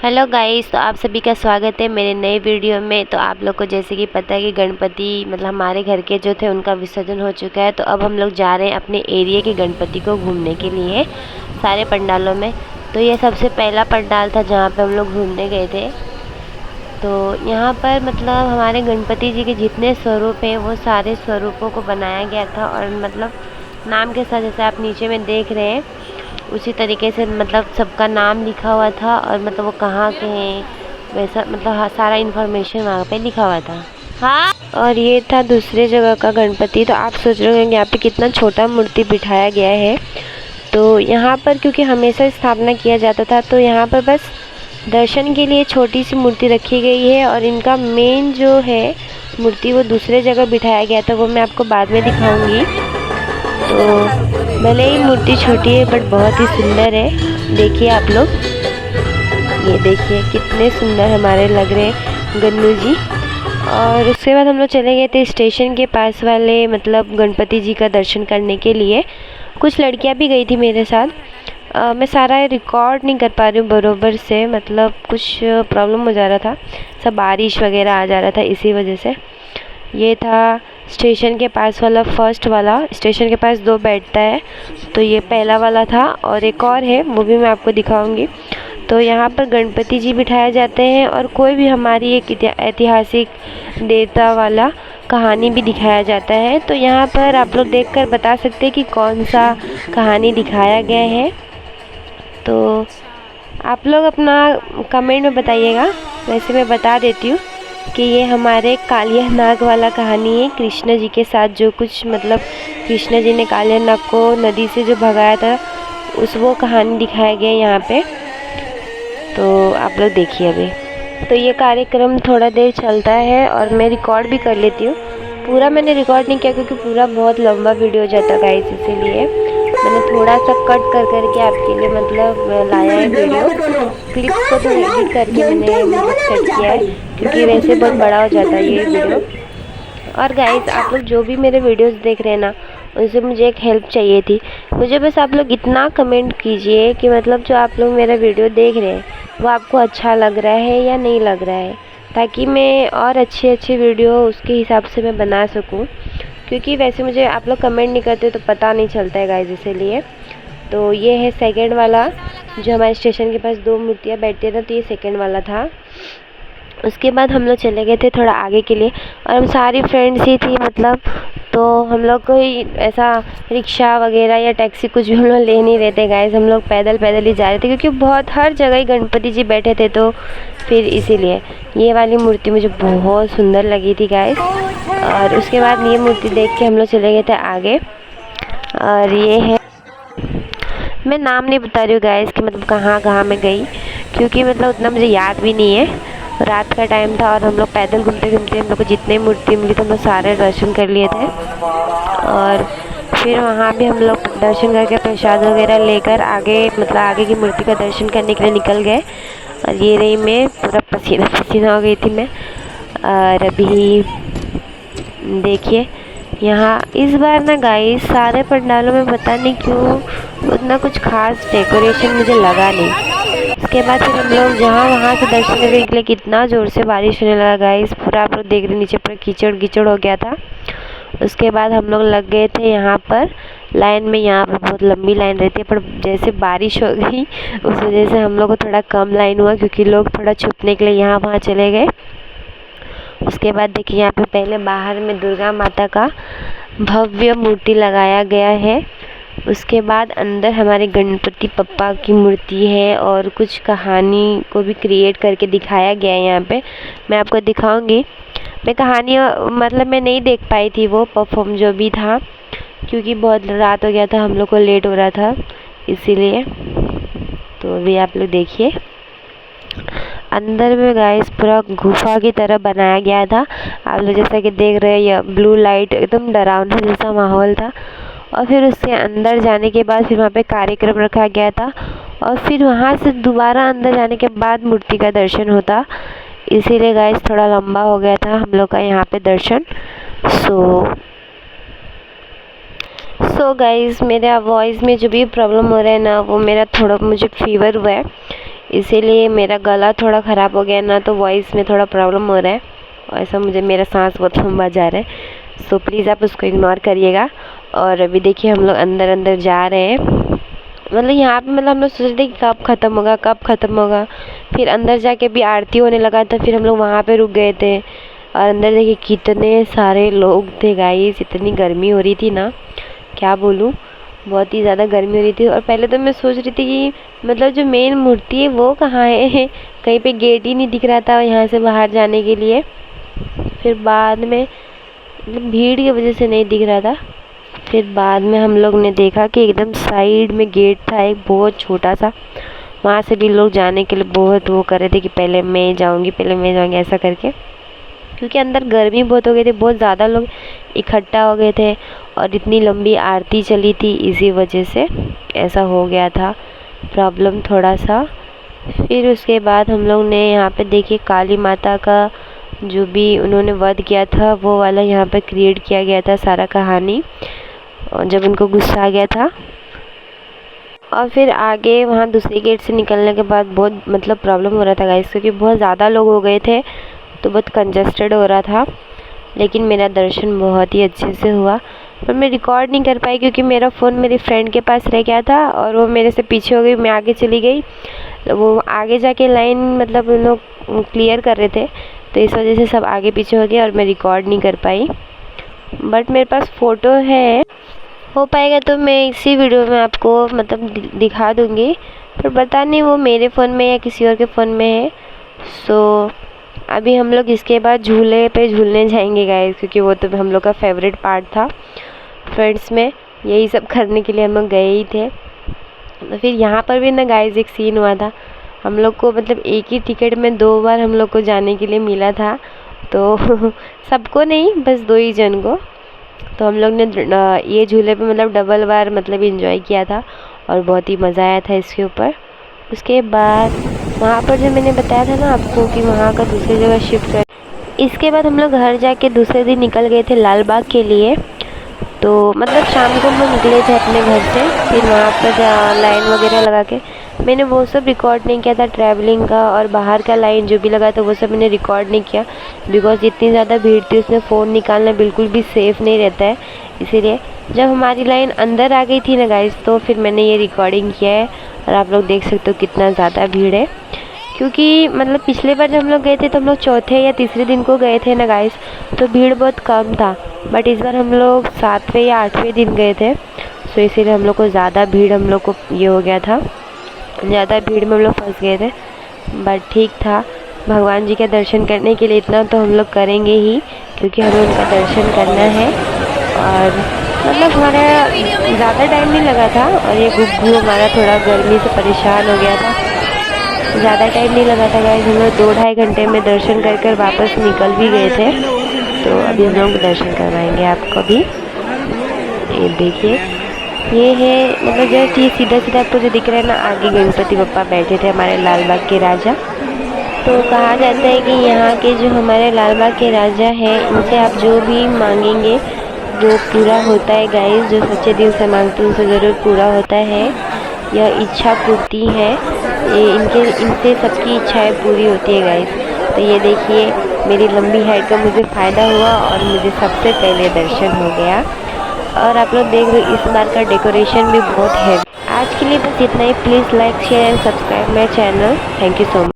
Hello guys, तो आप सभी का स्वागत है मेरे नए वीडियो में। तो आप लोग को जैसे कि पता है कि गणपति मतलब हमारे घर के जो थे उनका विसर्जन हो चुका है। तो अब हम लोग जा रहे हैं अपने एरिया के गणपति को घूमने के लिए सारे पंडालों में। तो ये सबसे पहला पंडाल था जहाँ पे हम लोग घूमने गए थे। तो यहाँ पर मतलब हमारे गणपति जी के जितने स्वरूप हैं वो सारे स्वरूपों को बनाया गया था, और मतलब नाम के साथ जैसे आप नीचे में देख रहे हैं उसी तरीके से मतलब सबका नाम लिखा हुआ था, और मतलब वो कहाँ के हैं वैसा मतलब सारा इन्फॉर्मेशन वहाँ पे लिखा हुआ था। हाँ, और ये था दूसरे जगह का गणपति। तो आप सोच रहे होंगे यहाँ पे कितना छोटा मूर्ति बिठाया गया है। तो यहाँ पर क्योंकि हमेशा स्थापना किया जाता था, तो यहाँ पर बस दर्शन के लिए छोटी सी मूर्ति रखी गई है, और इनका मेन जो है मूर्ति वो दूसरे जगह बिठाया गया था, वो मैं आपको बाद में दिखाऊंगी। तो भले ही मूर्ति छोटी है बट बहुत ही सुंदर है। देखिए आप लोग, ये देखिए कितने सुंदर हमारे लग रहे हैं गन्नू जी। और उसके बाद हम लोग चले गए थे स्टेशन के पास वाले मतलब गणपति जी का दर्शन करने के लिए। कुछ लड़कियां भी गई थी मेरे साथ। मैं सारा रिकॉर्ड नहीं कर पा रही हूँ बरोबर से, मतलब कुछ प्रॉब्लम हो जा रहा था, सब बारिश वगैरह आ जा रहा था इसी वजह से। ये था स्टेशन के पास वाला फर्स्ट वाला। स्टेशन के पास दो बैठता है, तो ये पहला वाला था, और एक और है वो भी मैं आपको दिखाऊंगी। तो यहाँ पर गणपति जी बिठाए जाते हैं, और कोई भी हमारी एक ऐतिहासिक देवता वाला कहानी भी दिखाया जाता है। तो यहाँ पर आप लोग देखकर बता सकते हैं कि कौन सा कहानी दिखाया गया है। तो आप लोग अपना कमेंट में बताइएगा। वैसे मैं बता देती हूँ कि ये हमारे कालिया नाग वाला कहानी है, कृष्ण जी के साथ जो कुछ मतलब कृष्ण जी ने कालिया नाग को नदी से जो भगाया था उस वो कहानी दिखाया गया है यहाँ पे। तो आप लोग देखिए अभी। तो ये कार्यक्रम थोड़ा देर चलता है और मैं रिकॉर्ड भी कर लेती हूँ। पूरा मैंने रिकॉर्ड नहीं किया क्योंकि पूरा बहुत लंबा वीडियो हो जाता गाइस, इसीलिए मैंने थोड़ा सा कट कर करके आपके लिए मतलब लाया है वीडियो क्लिप्स को। तो एडिट करके मैंने मतलब सेट किया है क्योंकि वैसे बहुत बड़ा हो जाता है ये वीडियो। और गाइस आप लोग जो भी मेरे वीडियोस देख रहे हैं ना, उनसे मुझे एक हेल्प चाहिए थी। मुझे बस आप लोग इतना कमेंट कीजिए कि मतलब जो आप लोग मेरा वीडियो देख रहे हैं वो आपको अच्छा लग रहा है या नहीं लग रहा है, ताकि मैं और अच्छे वीडियो उसके हिसाब से मैं बना सकूं। क्योंकि वैसे मुझे आप लोग कमेंट नहीं करते तो पता नहीं चलता है गाइस, इसीलिए। तो ये है सेकंड वाला, जो हमारे स्टेशन के पास दो मूर्तियाँ बैठती है ना, तो ये सेकंड वाला था। उसके बाद हम लोग चले गए थे थोड़ा आगे के लिए, और हम सारी फ्रेंड्स ही थी मतलब। तो हम लोग कोई ऐसा रिक्शा वगैरह या टैक्सी कुछ भी हम लोग ले नहीं रहे थे गाइस, हम लोग पैदल पैदल ही जा रहे थे क्योंकि बहुत हर जगह ही गणपति जी बैठे थे। तो फिर इसीलिए ये वाली मूर्ति मुझे बहुत सुंदर लगी थी गाइस। और उसके बाद ये मूर्ति देख के हम लोग चले गए थे आगे। और ये है, मैं नाम नहीं बता रही हूँ गाइस कि मतलब कहाँ कहाँ मैं गई, क्योंकि मतलब उतना मुझे याद भी नहीं है। रात का टाइम था और हम लोग पैदल घूमते घूमते हम लोग को जितने मूर्ति मिली तो हम लोग सारे दर्शन कर लिए थे। और फिर वहाँ भी हम लोग दर्शन करके प्रसाद वगैरह लेकर आगे मतलब आगे की मूर्ति का दर्शन करने के लिए निकल गए। और ये रही मैं, पूरा पसीना पसीना हो गई थी मैं। और अभी देखिए यहाँ इस बार ना गाइस सारे पंडालों में पता नहीं क्यों उतना कुछ खास डेकोरेशन मुझे लगा नहीं। उसके बाद फिर हम लोग जहाँ वहाँ से दर्शन करने निकले, कितना ज़ोर से बारिश होने लगा गाइस, पूरा आप लोग देख रहे नीचे पूरा कीचड़ कीचड़ हो गया था। उसके बाद हम लोग लग गए थे यहाँ पर लाइन में। यहाँ पर बहुत लंबी लाइन रहती है, पर जैसे बारिश हो गई उस वजह से हम लोग को थोड़ा कम लाइन हुआ, क्योंकि लोग थोड़ा छुपने के लिए यहाँ वहाँ चले गए। उसके बाद देखिए यहाँ पे पहले बाहर में दुर्गा माता का भव्य मूर्ति लगाया गया है। उसके बाद अंदर हमारे गणपति पप्पा की मूर्ति है, और कुछ कहानी को भी क्रिएट करके दिखाया गया है यहाँ पे। मैं आपको दिखाऊंगी। मैं कहानी मतलब मैं नहीं देख पाई थी वो परफॉर्म जो भी था, क्योंकि बहुत रात हो गया था, हम लोग को लेट हो रहा था इसीलिए। तो अभी आप लोग देखिए अंदर में गाइस पूरा गुफा की तरह बनाया गया था। आप लोग जैसा कि देख रहे हैं, ये ब्लू लाइट एकदम डरावना जैसा माहौल था। और फिर उसके अंदर जाने के बाद फिर वहाँ पे कार्यक्रम रखा गया था, और फिर वहाँ से दोबारा अंदर जाने के बाद मूर्ति का दर्शन होता। इसीलिए गाइस थोड़ा लंबा हो गया था हम लोग का यहाँ पे दर्शन। सो गाइस मेरा वॉइस में जो भी प्रॉब्लम हो रहा है ना, वो मेरा थोड़ा मुझे फीवर हुआ है, इसीलिए मेरा गला थोड़ा ख़राब हो गया ना, तो वॉइस में थोड़ा प्रॉब्लम हो रहा है और ऐसा मुझे मेरा सांस बहुत लंबा जा रहा है। सो प्लीज़ आप उसको इग्नोर करिएगा। और अभी देखिए हम लोग अंदर अंदर जा रहे हैं। मतलब यहाँ पे मतलब हम लोग सोच रहे थे कि कब ख़त्म होगा, कब ख़त्म होगा। फिर अंदर जाके भी आरती होने लगा था, फिर हम लोग वहाँ पे रुक गए थे। और अंदर देखिए कितने सारे लोग थे गाइस, इतनी गर्मी हो रही थी ना, क्या बोलूँ, बहुत ही ज़्यादा गर्मी हो रही थी। और पहले तो मैं सोच रही थी कि मतलब जो मेन मूर्ति है वो कहाँ है कहीं पे गेट ही नहीं दिख रहा था यहाँ से बाहर जाने के लिए। फिर बाद में मतलब भीड़ की वजह से नहीं दिख रहा था। फिर बाद में हम लोग ने देखा कि एकदम साइड में गेट था एक बहुत छोटा सा, वहाँ से भी लोग जाने के लिए बहुत वो कर रहे थे कि पहले मैं जाऊँगी, पहले मैं जाऊँगी, ऐसा करके। क्योंकि अंदर गर्मी बहुत हो गई थी, बहुत ज़्यादा लोग इकट्ठा हो गए थे और इतनी लंबी आरती चली थी, इसी वजह से ऐसा हो गया था प्रॉब्लम थोड़ा सा। फिर उसके बाद हम लोग ने यहाँ पे देखिए काली माता का जो भी उन्होंने वध किया था वो वाला यहाँ पे क्रिएट किया गया था सारा कहानी, और जब उनको गुस्सा आ गया था। और फिर आगे वहाँ दूसरे गेट से निकलने के बाद बहुत मतलब प्रॉब्लम हो रहा था गाइस, क्योंकि बहुत ज़्यादा लोग हो गए थे तो बहुत कंजस्टेड हो रहा था। लेकिन मेरा दर्शन बहुत ही अच्छे से हुआ, पर मैं रिकॉर्ड नहीं कर पाई क्योंकि मेरा फ़ोन मेरी फ्रेंड के पास रह गया था और वो मेरे से पीछे हो गई, मैं आगे चली गई। तो वो आगे जाके लाइन मतलब उन लोग क्लियर कर रहे थे, तो इस वजह से सब आगे पीछे हो गए और मैं रिकॉर्ड नहीं कर पाई। बट मेरे पास फ़ोटो है, हो पाएगा तो मैं इसी वीडियो में आपको मतलब दिखा दूँगी, पर पता नहीं वो मेरे फ़ोन में या किसी और के फ़ोन में है। सो अभी हम लोग इसके बाद झूले पे झूलने जाएंगे गाइस, क्योंकि वो तो हम लोग का फेवरेट पार्ट था फ्रेंड्स में, यही सब करने के लिए हम लोग गए ही थे। तो फिर यहाँ पर भी ना गाइस एक सीन हुआ था, हम लोग को मतलब एक ही टिकट में 2 बार हम लोग को जाने के लिए मिला था, तो सबको नहीं, बस 2 ही जन को। तो हम लोग ने ये झूले पे मतलब डबल बार मतलब एंजॉय किया था और बहुत ही मज़ा आया था इसके ऊपर। उसके बाद वहाँ पर जो मैंने बताया था ना आपको कि वहाँ का दूसरी जगह शिफ्ट है, इसके बाद हम लोग घर जाके दूसरे दिन निकल गए थे लाल बाग के लिए। तो मतलब शाम को हम लोग निकले थे अपने घर से, फिर वहाँ पर लाइन वगैरह लगा के मैंने वो सब रिकॉर्ड नहीं किया था, ट्रैवलिंग का और बाहर का लाइन जो भी लगा था वो सब मैंने रिकॉर्ड नहीं किया, बिकॉज इतनी ज़्यादा भीड़ थी, उसमें फ़ोन निकालना बिल्कुल भी सेफ़ नहीं रहता है। इसीलिए जब हमारी लाइन अंदर आ गई थी ना गाइस, तो फिर मैंने ये रिकॉर्डिंग किया है और आप लोग देख सकते हो कितना ज़्यादा भीड़ है। क्योंकि मतलब पिछले बार जब हम लोग गए थे तो हम लोग चौथे या तीसरे दिन को गए थे ना गाइस, तो भीड़ बहुत कम था। बट इस बार हम लोग 7वें या 8वें दिन गए थे, सो इसीलिए हम लोग को ज़्यादा भीड़ हम लोग को ये हो गया था, ज़्यादा भीड़ में हम लोग फंस गए थे। बट ठीक था, भगवान जी के दर्शन करने के लिए इतना तो हम लोग करेंगे ही, क्योंकि हमें उनका दर्शन करना है। और मतलब हमारा ज़्यादा टाइम नहीं लगा था, और ये गुग्गू हमारा थोड़ा गर्मी से परेशान हो गया था, ज़्यादा टाइम नहीं लगा था गाइस, हम लोग 2-2.5 घंटे में दर्शन कर कर वापस निकल भी गए थे। तो अभी हम लोग दर्शन करवाएंगे आपको भी। ये देखिए, ये है मतलब जस्ट ये सीधा सीधा आपको जो दिख रहा है ना, आगे गणपति बप्पा बैठे थे हमारे लाल बाग के राजा। तो कहा जाता है कि यहाँ के जो हमारे लाल बाग के राजा हैं, इनसे आप जो भी मांगेंगे वो पूरा होता है गाइस, जो सच्चे दिल से मांगते हैं उनसे ज़रूर पूरा होता है। यह इच्छा पूर्ति है, ये इनसे सबकी इच्छाएं पूरी होती है गाइस। तो ये देखिए, मेरी लंबी हाइट का मुझे फ़ायदा हुआ और मुझे सबसे पहले दर्शन हो गया। और आप लोग देख रहे हो इस बार का डेकोरेशन भी बहुत है। आज के लिए बस इतना ही। Please like share and subscribe my channel. Thank you so much.